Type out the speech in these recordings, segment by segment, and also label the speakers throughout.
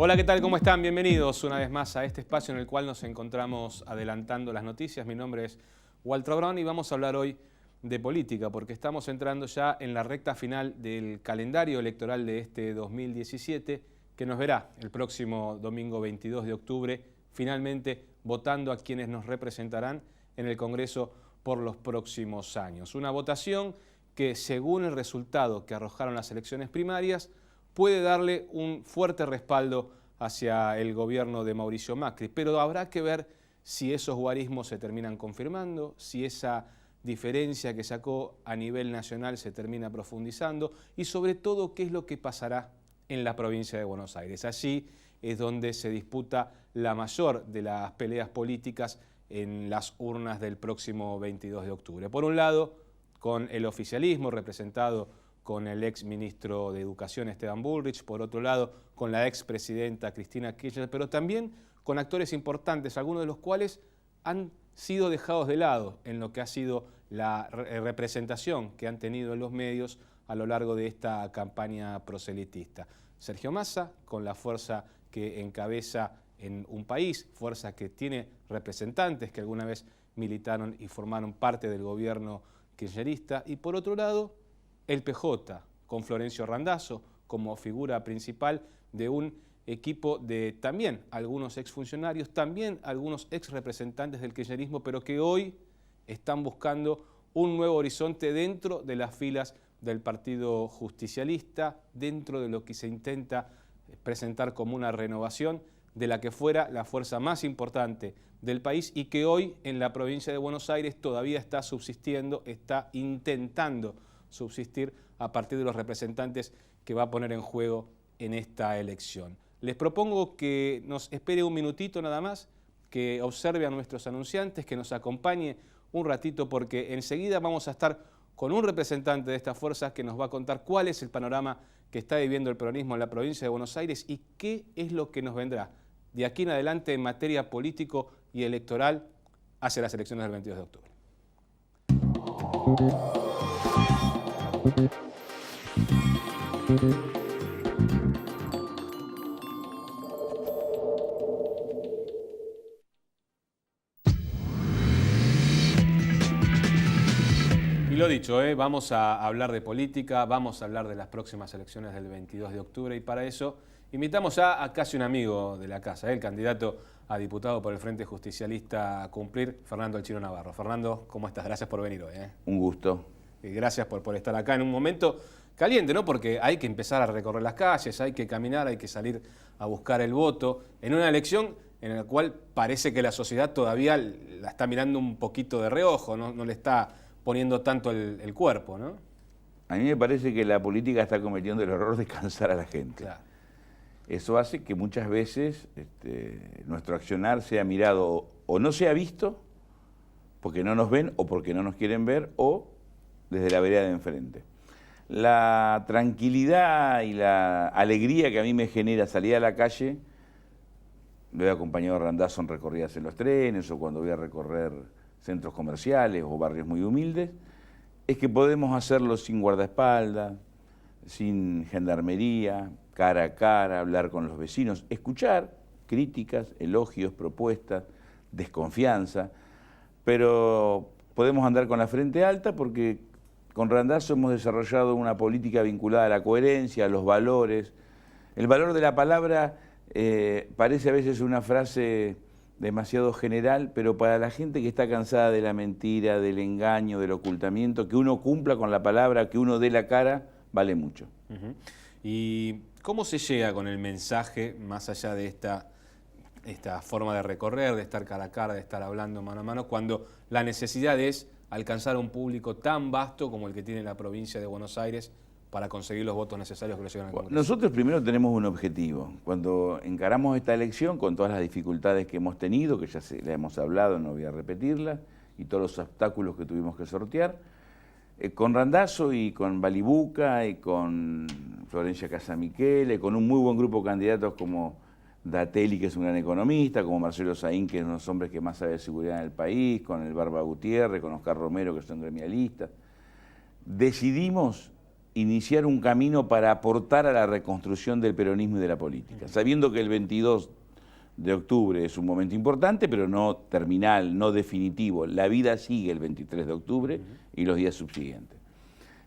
Speaker 1: Hola, ¿qué tal? ¿Cómo están? Bienvenidos una vez más a este espacio en el cual nos encontramos adelantando las noticias. Mi nombre es Walter Brown y vamos a hablar hoy de política porque estamos entrando ya en la recta final del calendario electoral de este 2017 que nos verá el próximo domingo 22 de octubre finalmente votando a quienes nos representarán en el Congreso por los próximos años. Una votación que, según el resultado que arrojaron las elecciones primarias, puede darle un fuerte respaldo hacia el gobierno de Mauricio Macri, pero habrá que ver si esos guarismos se terminan confirmando, si esa diferencia que sacó a nivel nacional se termina profundizando y sobre todo qué es lo que pasará en la provincia de Buenos Aires. Allí es donde se disputa la mayor de las peleas políticas en las urnas del próximo 22 de octubre. Por un lado, con el oficialismo representado con el ex ministro de Educación Esteban Bullrich, por otro lado con la ex presidenta Cristina Kirchner, pero también con actores importantes, algunos de los cuales han sido dejados de lado en lo que ha sido la representación que han tenido en los medios a lo largo de esta campaña proselitista. Sergio Massa, con la fuerza que encabeza en un país, fuerza que tiene representantes que alguna vez militaron y formaron parte del gobierno kirchnerista, y por otro lado, el PJ, con Florencio Randazzo como figura principal de un equipo de también algunos exfuncionarios, también algunos ex representantes del kirchnerismo, pero que hoy están buscando un nuevo horizonte dentro de las filas del Partido Justicialista, dentro de lo que se intenta presentar como una renovación de la que fuera la fuerza más importante del país y que hoy en la provincia de Buenos Aires todavía está subsistiendo, está intentando subsistir a partir de los representantes que va a poner en juego en esta elección. Les propongo que nos espere un minutito nada más, que observe a nuestros anunciantes, que nos acompañe un ratito porque enseguida vamos a estar con un representante de estas fuerzas que nos va a contar cuál es el panorama que está viviendo el peronismo en la provincia de Buenos Aires y qué es lo que nos vendrá de aquí en adelante en materia político y electoral hacia las elecciones del 22 de octubre. Y lo dicho, vamos a hablar de política, vamos a hablar de las próximas elecciones del 22 de octubre y para eso invitamos ya a casi un amigo de la casa, el candidato a diputado por el Frente Justicialista a cumplir, Fernando El Chino Navarro. Fernando, ¿cómo estás? Gracias por venir hoy.
Speaker 2: Un gusto.
Speaker 1: Gracias por estar acá en un momento caliente, ¿no? Porque hay que empezar a recorrer las calles, hay que caminar, hay que salir a buscar el voto en una elección en la cual parece que la sociedad todavía la está mirando un poquito de reojo, no le está poniendo tanto el cuerpo, ¿no?
Speaker 2: A mí me parece que la política está cometiendo el error de cansar a la gente.
Speaker 1: Claro.
Speaker 2: Eso hace que muchas veces nuestro accionar sea mirado o no sea visto porque no nos ven o porque no nos quieren ver o desde la vereda de enfrente. La tranquilidad y la alegría que a mí me genera salir a la calle, lo he acompañado a Randazzo en recorridas en los trenes o cuando voy a recorrer centros comerciales o barrios muy humildes, es que podemos hacerlo sin guardaespaldas, sin gendarmería, cara a cara, hablar con los vecinos, escuchar críticas, elogios, propuestas, desconfianza, pero podemos andar con la frente alta porque con Randazzo hemos desarrollado una política vinculada a la coherencia, a los valores. El valor de la palabra parece a veces una frase demasiado general, pero para la gente que está cansada de la mentira, del engaño, del ocultamiento, que uno cumpla con la palabra, que uno dé la cara, vale mucho.
Speaker 1: ¿Y cómo se llega con el mensaje, más allá de esta forma de recorrer, de estar cara a cara, de estar hablando mano a mano, cuando la necesidad es alcanzar a un público tan vasto como el que tiene la provincia de Buenos Aires para conseguir los votos necesarios que lo llevan al Congreso?
Speaker 2: Nosotros primero tenemos un objetivo. Cuando encaramos esta elección, con todas las dificultades que hemos tenido, que ya la hemos hablado, no voy a repetirla, y todos los obstáculos que tuvimos que sortear, con Randazzo y con Balibuca y con Florencia Casamichele, con un muy buen grupo de candidatos como Datelli, que es un gran economista, como Marcelo Saín, que es uno de los hombres que más sabe de seguridad en el país, con el Barba Gutiérrez, con Oscar Romero, que son gremialistas. Decidimos iniciar un camino para aportar a la reconstrucción del peronismo y de la política, sabiendo que el 22 de octubre es un momento importante, pero no terminal, no definitivo. La vida sigue el 23 de octubre y los días subsiguientes.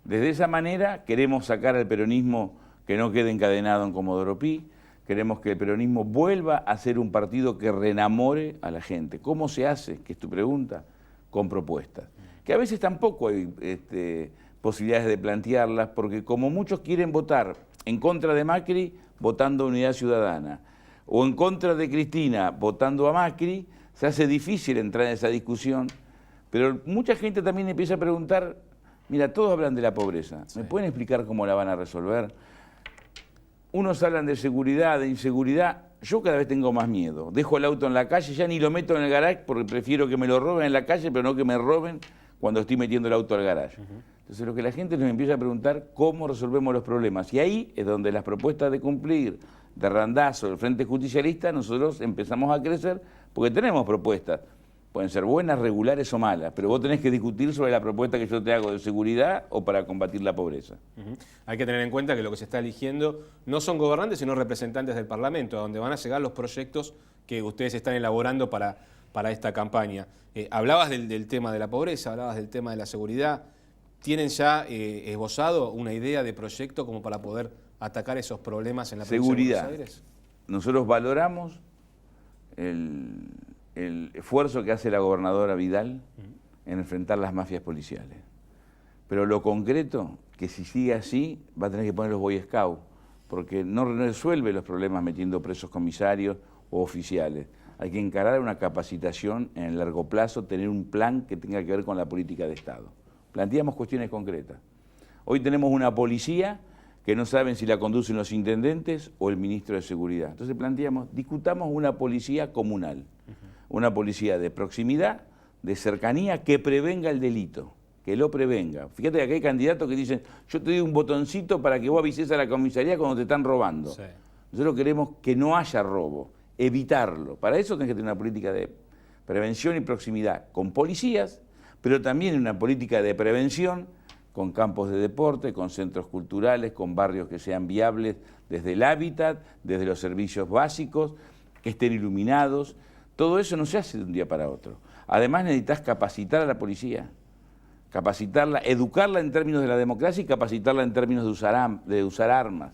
Speaker 2: Desde esa manera queremos sacar al peronismo que no quede encadenado en Comodoro Pi, queremos que el peronismo vuelva a ser un partido que reenamore a la gente. ¿Cómo se hace? Que es tu pregunta. Con propuestas. Que a veces tampoco hay posibilidades de plantearlas, porque como muchos quieren votar en contra de Macri, votando Unidad Ciudadana, o en contra de Cristina, votando a Macri, se hace difícil entrar en esa discusión, pero mucha gente también empieza a preguntar, mira, todos hablan de la pobreza, ¿me pueden explicar cómo la van a resolver? Unos hablan de seguridad, de inseguridad, yo cada vez tengo más miedo, dejo el auto en la calle, ya ni lo meto en el garage porque prefiero que me lo roben en la calle, pero no que me roben cuando estoy metiendo el auto al garage. Entonces lo que la gente nos empieza a preguntar, ¿cómo resolvemos los problemas? Y ahí es donde las propuestas de cumplir, de Randazzo, del Frente Justicialista, nosotros empezamos a crecer porque tenemos propuestas. Pueden ser buenas, regulares o malas, pero vos tenés que discutir sobre la propuesta que yo te hago de seguridad o para combatir la pobreza.
Speaker 1: Hay que tener en cuenta que lo que se está eligiendo no son gobernantes, sino representantes del Parlamento, a donde van a llegar los proyectos que ustedes están elaborando para esta campaña. Hablabas del tema de la pobreza, hablabas del tema de la seguridad. ¿Tienen ya esbozado una idea de proyecto como para poder atacar esos problemas en la provincia de Buenos Aires?
Speaker 2: Nosotros valoramos el esfuerzo que hace la gobernadora Vidal en enfrentar las mafias policiales. Pero lo concreto, que si sigue así, va a tener que poner los Boy Scouts, porque no resuelve los problemas metiendo presos comisarios o oficiales. Hay que encarar una capacitación en el largo plazo, tener un plan que tenga que ver con la política de Estado. Planteamos cuestiones concretas. Hoy tenemos una policía que no saben si la conducen los intendentes o el ministro de Seguridad. Entonces planteamos, discutamos una policía comunal, una policía de proximidad, de cercanía, que prevenga el delito, que lo prevenga. Fíjate que aquí hay candidatos que dicen, yo te doy un botoncito para que vos avises a la comisaría cuando te están robando. Sí. Nosotros queremos que no haya robo, evitarlo. Para eso tenés que tener una política de prevención y proximidad con policías, pero también una política de prevención con campos de deporte, con centros culturales, con barrios que sean viables desde el hábitat, desde los servicios básicos, que estén iluminados. Todo eso no se hace de un día para otro. Además necesitas capacitar a la policía, capacitarla, educarla en términos de la democracia y capacitarla en términos de usar armas,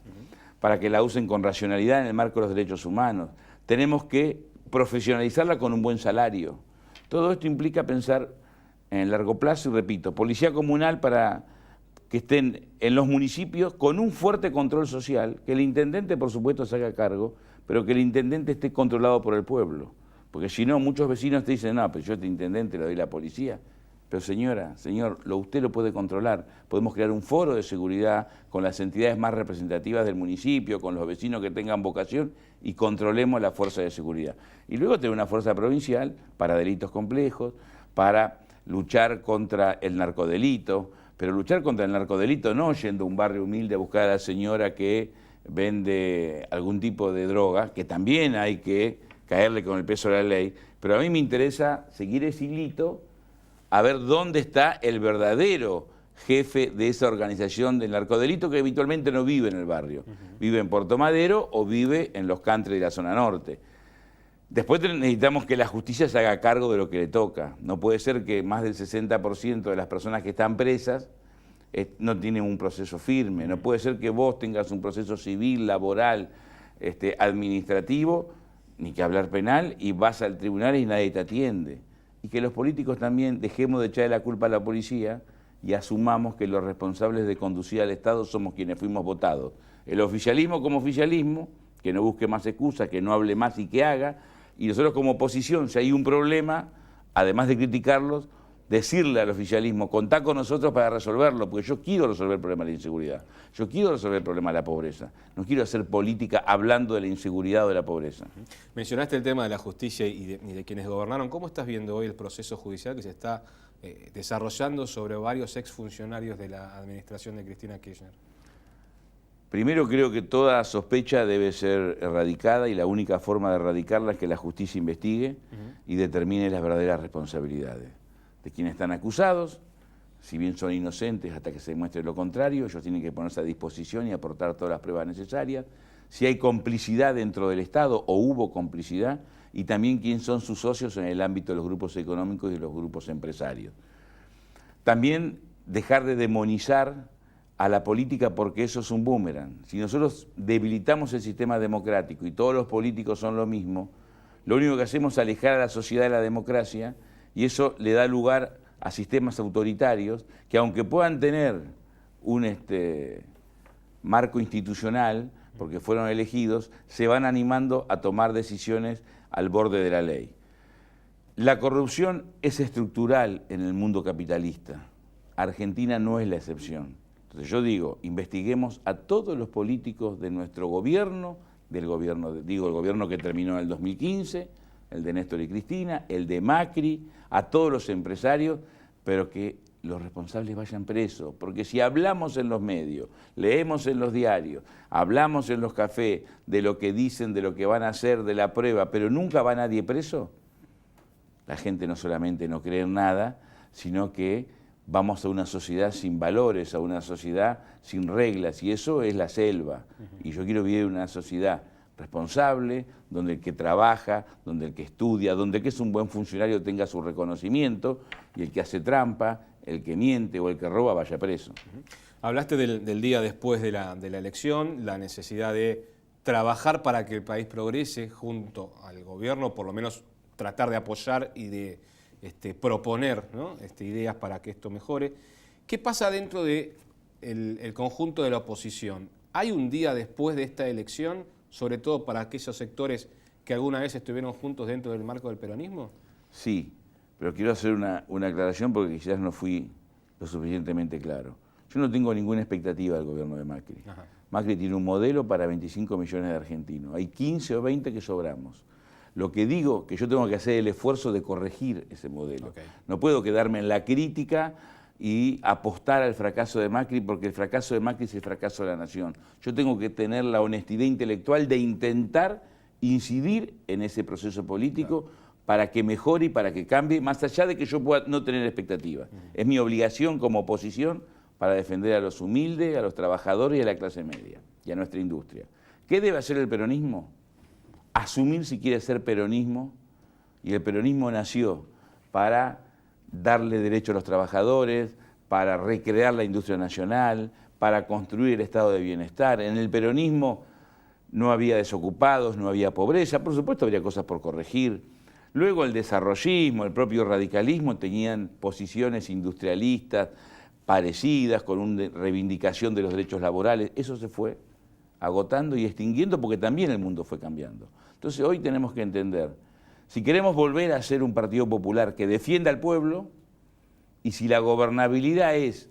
Speaker 2: para que la usen con racionalidad en el marco de los derechos humanos. Tenemos que profesionalizarla con un buen salario. Todo esto implica pensar en el largo plazo y, repito, policía comunal para que estén en los municipios con un fuerte control social, que el intendente, por supuesto, se haga cargo, pero que el intendente esté controlado por el pueblo. Porque si no, muchos vecinos te dicen, no, pero yo a este intendente le doy la policía. Pero señora, señor, usted lo puede controlar. Podemos crear un foro de seguridad con las entidades más representativas del municipio, con los vecinos que tengan vocación y controlemos la fuerza de seguridad. Y luego tener una fuerza provincial para delitos complejos, para luchar contra el narcodelito, pero luchar contra el narcodelito no yendo a un barrio humilde a buscar a la señora que vende algún tipo de droga, que también hay que caerle con el peso de la ley, pero a mí me interesa seguir ese hilito a ver dónde está el verdadero jefe de esa organización del narcodelito que habitualmente no vive en el barrio, vive en Puerto Madero o vive en los country de la zona norte. Después necesitamos que la justicia se haga cargo de lo que le toca. No puede ser que más del 60% de las personas que están presas no tienen un proceso firme. No puede ser que vos tengas un proceso civil, laboral, administrativo, ni que hablar penal, y vas al tribunal y nadie te atiende. Y que los políticos también dejemos de echarle la culpa a la policía y asumamos que los responsables de conducir al Estado somos quienes fuimos votados. El oficialismo como oficialismo, que no busque más excusas, que no hable más y que haga. Y nosotros como oposición, si hay un problema, además de criticarlos, decirle al oficialismo, contá con nosotros para resolverlo, porque yo quiero resolver el problema de la inseguridad, yo quiero resolver el problema de la pobreza, no quiero hacer política hablando de la inseguridad o de la pobreza.
Speaker 1: Mencionaste el tema de la justicia y de quienes gobernaron. ¿Cómo estás viendo hoy el proceso judicial que se está desarrollando sobre varios exfuncionarios de la administración de Cristina Kirchner?
Speaker 2: Primero, creo que toda sospecha debe ser erradicada y la única forma de erradicarla es que la justicia investigue y determine las verdaderas responsabilidades de quienes están acusados, si bien son inocentes hasta que se demuestre lo contrario, ellos tienen que ponerse a disposición y aportar todas las pruebas necesarias. Si hay complicidad dentro del Estado o hubo complicidad, y también quién son sus socios en el ámbito de los grupos económicos y de los grupos empresarios. También dejar de demonizar a la política porque eso es un boomerang. Si nosotros debilitamos el sistema democrático y todos los políticos son lo mismo, lo único que hacemos es alejar a la sociedad de la democracia y eso le da lugar a sistemas autoritarios que aunque puedan tener un marco institucional, porque fueron elegidos, se van animando a tomar decisiones al borde de la ley. La corrupción es estructural en el mundo capitalista. Argentina no es la excepción. Entonces yo digo, investiguemos a todos los políticos de nuestro gobierno, el gobierno que terminó en el 2015, el de Néstor y Cristina, el de Macri, a todos los empresarios, pero que los responsables vayan presos, porque si hablamos en los medios, leemos en los diarios, hablamos en los cafés de lo que dicen, de lo que van a hacer, de la prueba, pero nunca va nadie preso, la gente no solamente no cree en nada, sino que vamos a una sociedad sin valores, a una sociedad sin reglas, y eso es la selva. Y yo quiero vivir en una sociedad responsable, donde el que trabaja, donde el que estudia, donde el que es un buen funcionario tenga su reconocimiento, y el que hace trampa, el que miente o el que roba vaya preso.
Speaker 1: Hablaste del día después de la elección, la necesidad de trabajar para que el país progrese junto al gobierno, por lo menos tratar de apoyar y de proponer, ¿no? Ideas para que esto mejore. ¿Qué pasa dentro del conjunto de la oposición? ¿Hay un día después de esta elección, sobre todo para aquellos sectores que alguna vez estuvieron juntos dentro del marco del peronismo?
Speaker 2: Sí, pero quiero hacer una aclaración porque quizás no fui lo suficientemente claro. Yo no tengo ninguna expectativa del gobierno de Macri. Ajá. Macri tiene un modelo para 25 millones de argentinos. Hay 15 o 20 que sobramos. Lo que digo que yo tengo que hacer el esfuerzo de corregir ese modelo. Okay. No puedo quedarme en la crítica y apostar al fracaso de Macri, porque el fracaso de Macri es el fracaso de la nación. Yo tengo que tener la honestidad intelectual de intentar incidir en ese proceso político, claro, para que mejore y para que cambie, más allá de que yo pueda no tener expectativas. Es mi obligación como oposición para defender a los humildes, a los trabajadores y a la clase media, y a nuestra industria. ¿Qué debe hacer el peronismo? Asumir si quiere ser peronismo, y el peronismo nació para darle derecho a los trabajadores, para recrear la industria nacional, para construir el estado de bienestar. En el peronismo no había desocupados, no había pobreza, por supuesto habría cosas por corregir. Luego el desarrollismo, el propio radicalismo tenían posiciones industrialistas parecidas, con una reivindicación de los derechos laborales. Eso se fue agotando y extinguiendo porque también el mundo fue cambiando. Entonces hoy tenemos que entender, si queremos volver a ser un partido popular que defienda al pueblo, y si la gobernabilidad es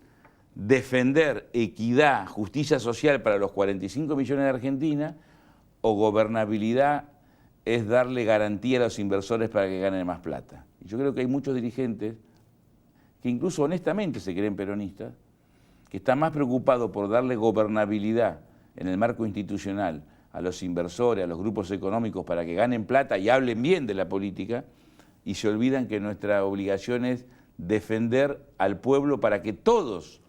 Speaker 2: defender equidad, justicia social para los 45 millones de Argentina, o gobernabilidad es darle garantía a los inversores para que ganen más plata. Y yo creo que hay muchos dirigentes que incluso honestamente se creen peronistas, que están más preocupados por darle gobernabilidad en el marco institucional a los inversores, a los grupos económicos para que ganen plata y hablen bien de la política, y se olvidan que nuestra obligación es defender al pueblo para que todos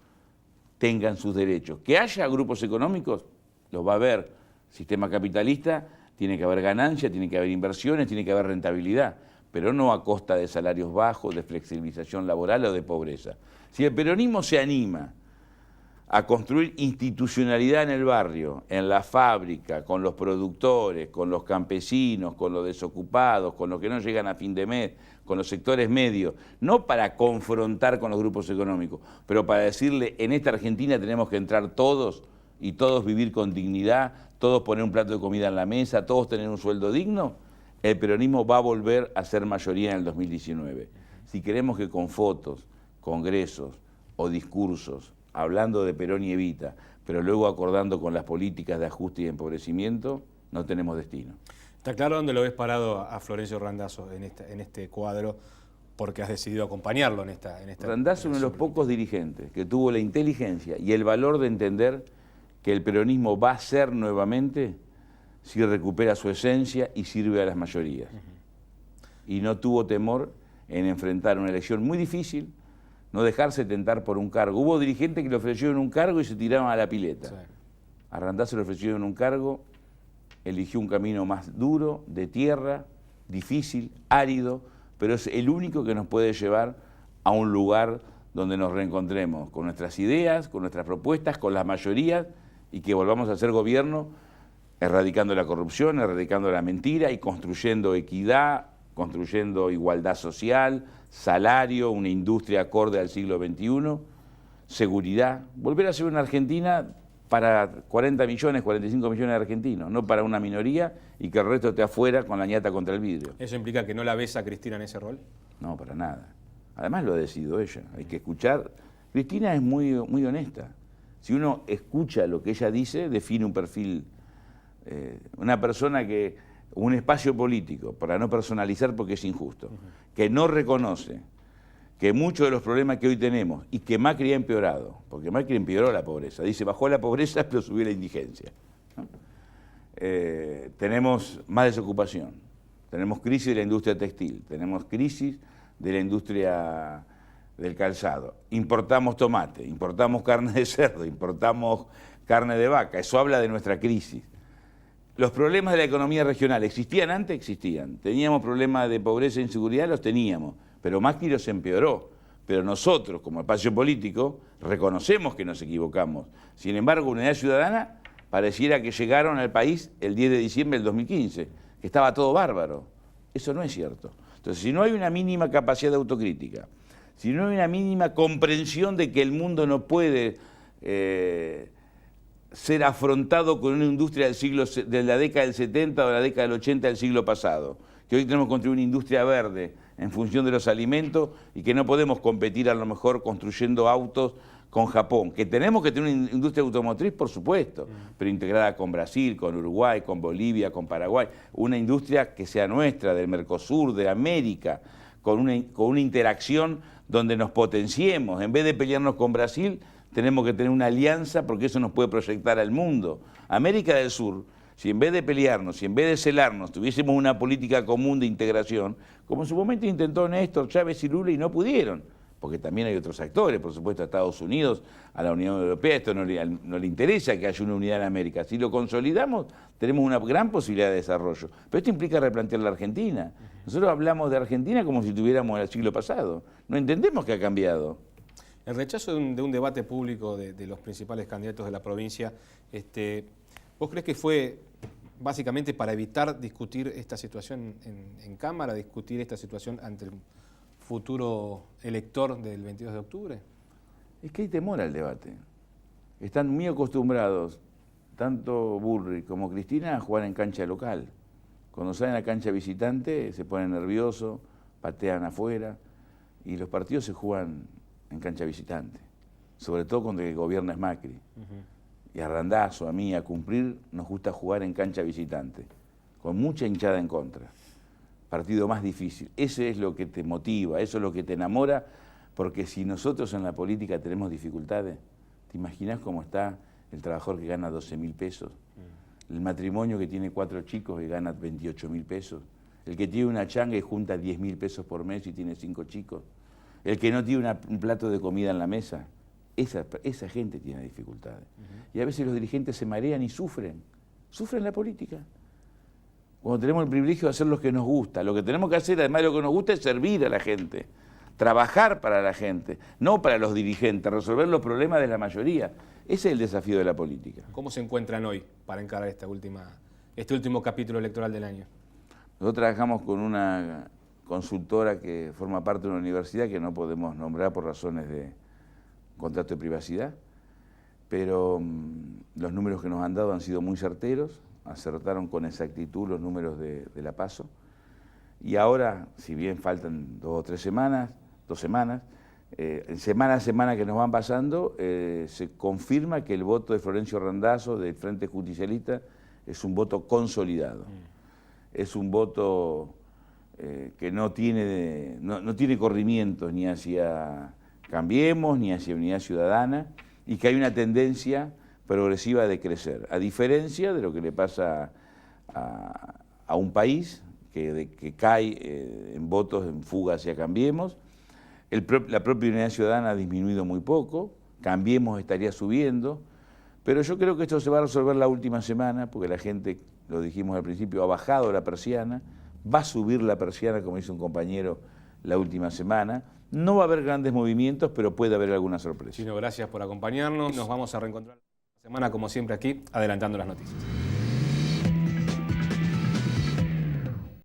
Speaker 2: tengan sus derechos. Que haya grupos económicos, los va a haber. Sistema capitalista, tiene que haber ganancia, tiene que haber inversiones, tiene que haber rentabilidad, pero no a costa de salarios bajos, de flexibilización laboral o de pobreza. Si el peronismo se anima a construir institucionalidad en el barrio, en la fábrica, con los productores, con los campesinos, con los desocupados, con los que no llegan a fin de mes, con los sectores medios, no para confrontar con los grupos económicos, pero para decirle, en esta Argentina tenemos que entrar todos y todos vivir con dignidad, todos poner un plato de comida en la mesa, todos tener un sueldo digno, el peronismo va a volver a ser mayoría en el 2019. Si queremos que con fotos, congresos o discursos, hablando de Perón y Evita, pero luego acordando con las políticas de ajuste y empobrecimiento, no tenemos destino.
Speaker 1: Está claro dónde lo ves parado a Florencio Randazzo en este cuadro, porque has decidido acompañarlo en esta
Speaker 2: Randazzo es uno de los pocos dirigentes que tuvo la inteligencia y el valor de entender que el peronismo va a ser nuevamente si recupera su esencia y sirve a las mayorías. Y no tuvo temor en enfrentar una elección muy difícil, no dejarse tentar por un cargo. Hubo dirigentes que le ofrecieron un cargo y se tiraron a la pileta.
Speaker 1: Sí.
Speaker 2: A Randazzo le ofrecieron un cargo, eligió un camino más duro, de tierra, difícil, árido, pero es el único que nos puede llevar a un lugar donde nos reencontremos con nuestras ideas, con nuestras propuestas, con las mayorías y que volvamos a ser gobierno erradicando la corrupción, erradicando la mentira y construyendo equidad, construyendo igualdad social, salario, una industria acorde al siglo XXI, seguridad. Volver a ser una Argentina para 40 millones, 45 millones de argentinos, no para una minoría y que el resto esté afuera con la ñata contra el vidrio.
Speaker 1: ¿Eso implica que no la ves a Cristina en ese rol?
Speaker 2: No, para nada. Además lo ha decidido ella. Hay que escuchar. Cristina es muy honesta. Si uno escucha lo que ella dice, define un perfil. Una persona que, un espacio político, para no personalizar porque es injusto, que no reconoce que muchos de los problemas que hoy tenemos y que Macri ha empeorado, porque Macri empeoró la pobreza, dice bajó la pobreza pero subió la indigencia, ¿no? Tenemos más desocupación, tenemos crisis de la industria textil, tenemos crisis de la industria del calzado, importamos tomate, importamos carne de cerdo, importamos carne de vaca, eso habla de nuestra crisis. Los problemas de la economía regional, ¿existían antes? Existían. ¿Teníamos problemas de pobreza e inseguridad? Los teníamos, pero Macri los empeoró. Pero nosotros, como espacio político, reconocemos que nos equivocamos. Sin embargo, Unidad Ciudadana pareciera que llegaron al país el 10 de diciembre del 2015, que estaba todo bárbaro. Eso no es cierto. Entonces, si no hay una mínima capacidad de autocrítica, si no hay una mínima comprensión de que el mundo no puede ser afrontado con una industria de la década del 70 o de la década del 80 del siglo pasado, que hoy tenemos que construir una industria verde en función de los alimentos y que no podemos competir a lo mejor construyendo autos con Japón, que tenemos que tener una industria automotriz, por supuesto, pero integrada con Brasil, con Uruguay, con Bolivia, con Paraguay, una industria que sea nuestra, del Mercosur, de América, con una interacción donde nos potenciemos, en vez de pelearnos con Brasil, tenemos que tener una alianza porque eso nos puede proyectar al mundo. América del Sur, si en vez de pelearnos, si en vez de celarnos, tuviésemos una política común de integración, como en su momento intentó Néstor, Chávez y Lula y no pudieron, porque también hay otros actores, por supuesto a Estados Unidos, a la Unión Europea, esto no le interesa que haya una unidad en América. Si lo consolidamos, tenemos una gran posibilidad de desarrollo. Pero esto implica replantear la Argentina. Nosotros hablamos de Argentina como si estuviéramos en el siglo pasado. No entendemos que ha cambiado.
Speaker 1: El rechazo de un debate público de los principales candidatos de la provincia, ¿vos crees que fue básicamente para evitar discutir esta situación en Cámara, discutir esta situación ante el futuro elector del 22 de octubre?
Speaker 2: Es que hay temor al debate. Están muy acostumbrados, tanto Bullrich como Cristina, a jugar en cancha local. Cuando salen a cancha visitante se ponen nerviosos, patean afuera y los partidos se juegan en cancha visitante, sobre todo cuando el gobierno es Macri. Y a Randazzo, a mí, a Cumplir, nos gusta jugar en cancha visitante, con mucha hinchada en contra. Partido más difícil. Eso es lo que te motiva, eso es lo que te enamora, porque si nosotros en la política tenemos dificultades, ¿te imaginas cómo está el trabajador que gana 12.000 pesos? El matrimonio que tiene 4 chicos y gana 28.000 pesos. El que tiene una changa y junta 10.000 pesos por mes y tiene 5 chicos. El que no tiene un plato de comida en la mesa, esa gente tiene dificultades. Y a veces los dirigentes se marean y sufren la política. Cuando tenemos el privilegio de hacer lo que nos gusta, lo que tenemos que hacer, además de lo que nos gusta, es servir a la gente, trabajar para la gente, no para los dirigentes, resolver los problemas de la mayoría. Ese es el desafío de la política.
Speaker 1: ¿Cómo se encuentran hoy para encarar este último capítulo electoral del año?
Speaker 2: Nosotros trabajamos con una consultora que forma parte de una universidad que no podemos nombrar por razones de contrato de privacidad, pero los números que nos han dado han sido muy certeros, acertaron con exactitud los números de la PASO, y ahora, si bien faltan 2 o 3 semanas, 2 semanas, semana a semana que nos van pasando, se confirma que el voto de Florencio Randazzo del Frente Justicialista es un voto consolidado, es un voto que no tiene corrimientos ni hacia Cambiemos ni hacia Unidad Ciudadana, y que hay una tendencia progresiva de crecer, a diferencia de lo que le pasa a un país que cae en votos en fuga hacia Cambiemos, La propia Unidad Ciudadana ha disminuido muy poco, Cambiemos estaría subiendo, pero yo creo que esto se va a resolver la última semana, porque la gente, lo dijimos al principio, ha bajado la persiana, va a subir la persiana, como dice un compañero, la última semana. No va a haber grandes movimientos, pero puede haber alguna sorpresa.
Speaker 1: Chino, gracias por acompañarnos. Nos vamos a reencontrar la semana, como siempre, aquí, adelantando las noticias.